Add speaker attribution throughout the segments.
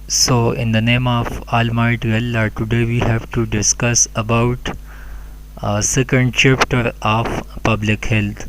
Speaker 1: So, in the name of Almighty Allah, today we have to discuss about second chapter of public health.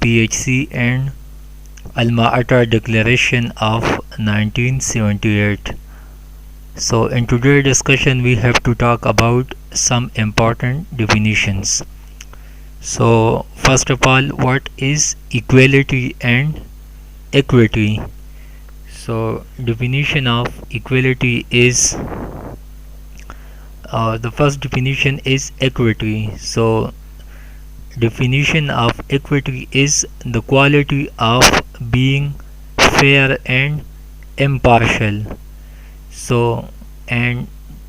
Speaker 1: PHC and Alma-Ata Declaration of 1978. So, in today's discussion, we have to talk about some important definitions. So, first of all, what is equality and equity? So, definition of equality is the first definition is equity. So, definition of equity is the quality of being fair and impartial. So, and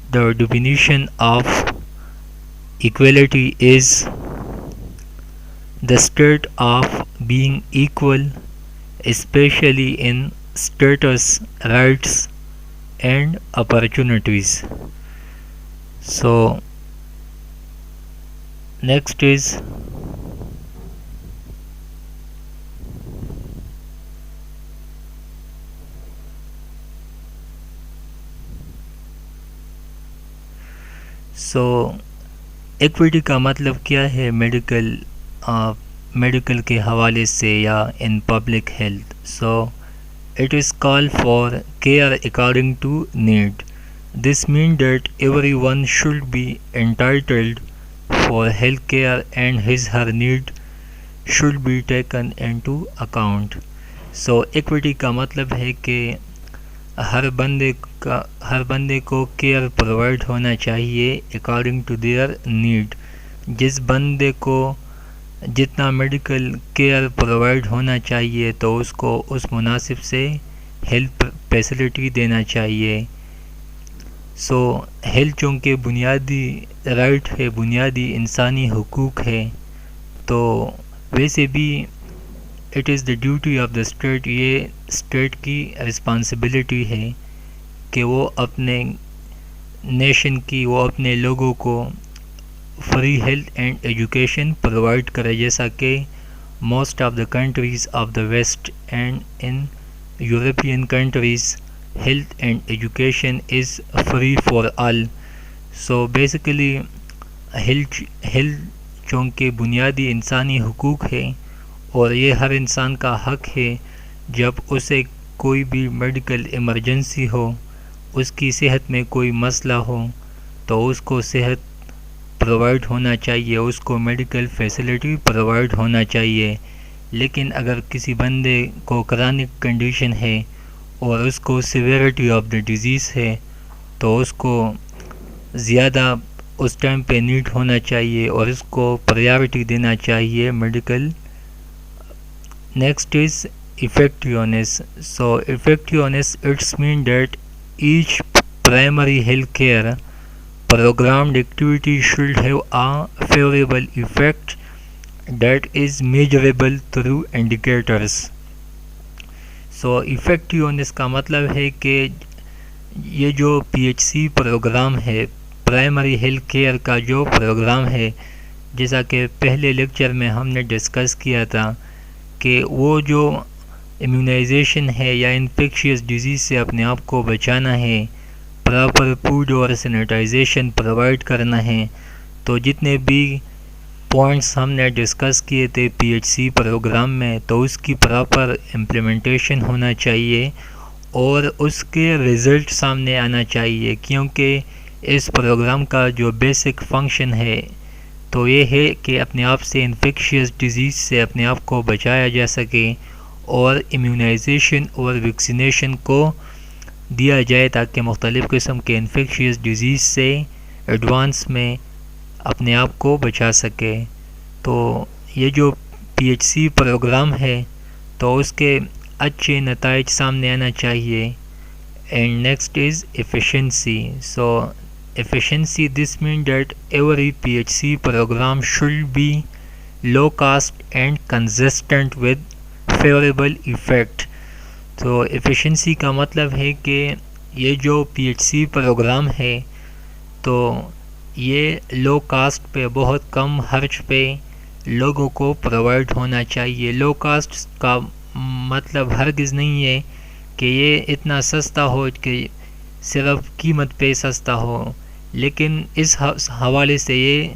Speaker 1: the definition of equality is the state of being equal, especially in status, rights, and opportunities. So, next is equity کا مطلب کیا ہے medical کے حوالے سے یا in public health. So it is call for care according to need. This mean that everyone should be entitled for health care and his her need should be taken into account. So equity کا مطلب ہے کہ ہر بندے کو care provide ہونا چاہیے according to their need. جس بندے کو جتنا میڈیکل کیئر پرووائڈ ہونا چاہیے تو اس کو اس مناسب سے ہیلتھ فیسلٹی دینا چاہیے. سو ہیلتھ چونکہ بنیادی رائٹ ہے، بنیادی انسانی حقوق ہے، تو ویسے بھی it is the duty of the state, یہ اسٹیٹ کی رسپانسبلٹی ہے کہ وہ اپنے نیشن کی، وہ اپنے لوگوں کو free health and education provide کرے، جیسا کہ most of the countries of the West and in European countries health and education is free for all. So basically health چونکہ بنیادی انسانی حقوق ہے اور یہ ہر انسان کا حق ہے. جب اسے کوئی بھی میڈیکل ایمرجنسی ہو، اس کی صحت میں کوئی مسئلہ ہو، تو اس کو صحت پرووائڈ ہونا چاہیے، اس کو میڈیکل فیسلٹی پرووائڈ ہونا چاہیے. لیکن اگر کسی بندے کو کرانک کنڈیشن ہے اور اس کو سیویرٹی آف دا ڈیزیز ہے تو اس کو زیادہ اس ٹائم پہ نیڈ ہونا چاہیے اور اس کو پریارٹی دینا چاہیے medical. Next is effectiveness. So effectiveness, it's mean that each primary health care programmed activity should have a favorable effect that is measurable through indicators. So effectiveness کا مطلب ہے کہ یہ جو پی ایچ سی پروگرام ہے، primary health care کا جو programme ہے، جیسا کہ پہلے لیکچر میں ہم نے ڈسکس کیا تھا کہ وہ جو امیونائزیشن ہے یا انفیکشیس ڈیزیز سے اپنے آپ کو بچانا ہے، پراپر فوڈ اور سینیٹائزیشن پرووائڈ کرنا ہے. تو جتنے بھی پوائنٹس ہم نے ڈسکس کیے تھے پی ایچ سی پروگرام میں، تو اس کی پراپر امپلیمنٹیشن ہونا چاہیے اور اس کے رزلٹ سامنے آنا چاہیے، کیونکہ اس پروگرام کا جو بیسک فنکشن ہے تو یہ ہے کہ اپنے آپ سے انفیکشیس ڈیزیز سے اپنے آپ کو بچایا جا سکے اور امیونائزیشن اور ویکسینیشن کو دیا جائے تاکہ مختلف قسم کے انفیکشیس ڈیزیز سے ایڈوانس میں اپنے آپ کو بچا سکے. تو یہ جو پی ایچ سی پروگرام ہے تو اس کے اچھے نتائج سامنے آنا چاہیے. And next is efficiency. So efficiency, this means that every PHC program should be low cost and consistent with favorable effect. تو efficiency کا مطلب ہے کہ یہ جو پی ایچ سی پروگرام ہے تو یہ لو کاسٹ پہ، بہت کم خرچ پہ لوگوں کو پرووائڈ ہونا چاہیے. لو کاسٹ کا مطلب ہرگز نہیں ہے کہ یہ اتنا سستا ہو کہ صرف قیمت پہ سستا ہو، لیکن اس حوالے سے یہ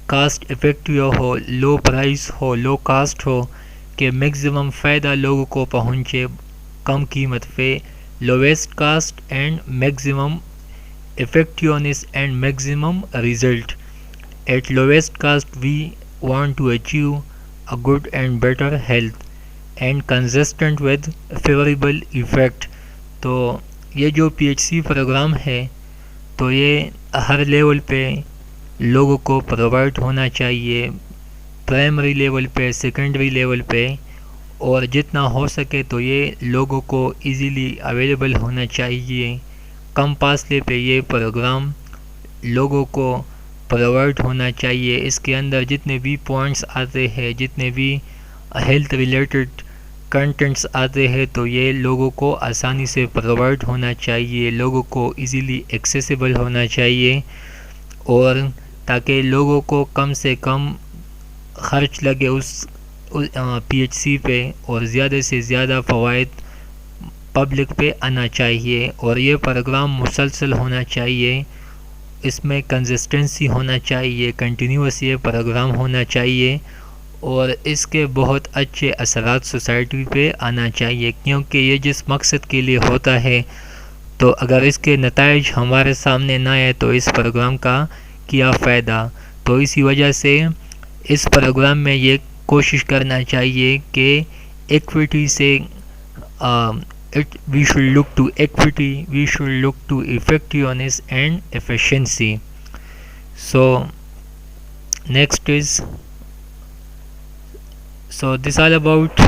Speaker 1: کاسٹ افیکٹو ہو، لو پرائس ہو، لو کاسٹ ہو، کہ میگزیمم فائدہ لوگوں کو پہنچے کم قیمت پہ، lowest cost and maximum effectiveness and maximum result. At lowest cost, we want to achieve a good and better health and consistent with favorable effect. تو یہ جو پی ایچ سی پروگرام ہے تو یہ ہر لیول پہ لوگوں کو پرووائڈ ہونا چاہیے، پرائمری لیول پہ، سیکنڈری لیول پہ، اور جتنا ہو سکے تو یہ لوگوں کو ایزیلی اویلیبل ہونا چاہیے، کم فاصلے پہ یہ پروگرام لوگوں کو پرووائڈ ہونا چاہیے۔ اس کے اندر جتنے بھی پوائنٹس آتے ہیں، جتنے بھی ہیلتھ ریلیٹڈ کنٹینٹس آتے ہیں، تو یہ لوگوں کو آسانی سے پرووائڈ ہونا چاہیے، لوگوں کو ایزیلی ایکسیسیبل ہونا چاہیے، اور تاکہ لوگوں کو کم سے کم خرچ لگے اس پی ایچ سی پہ، اور زیادہ سے زیادہ فوائد پبلک پہ آنا چاہیے۔ اور یہ پروگرام مسلسل ہونا چاہیے، اس میں کنسسٹنسی ہونا چاہیے، کنٹینیوس یہ پروگرام ہونا چاہیے، اور اس کے بہت اچھے اثرات سوسائٹی پہ آنا چاہیے، کیونکہ یہ جس مقصد کے لیے ہوتا ہے، تو اگر اس کے نتائج ہمارے سامنے نہ آئے تو اس پروگرام کا کیا فائدہ۔ تو اسی وجہ سے اس پروگرام میں یہ کوشش کرنا چاہیے کہ ایکویٹی سے we should look to equity, we should look to effectiveness and efficiency. So next is, so this all about.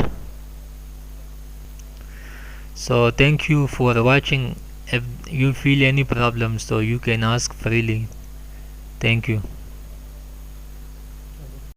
Speaker 1: So thank you for watching. If you feel any problems, so you can ask freely. Thank you.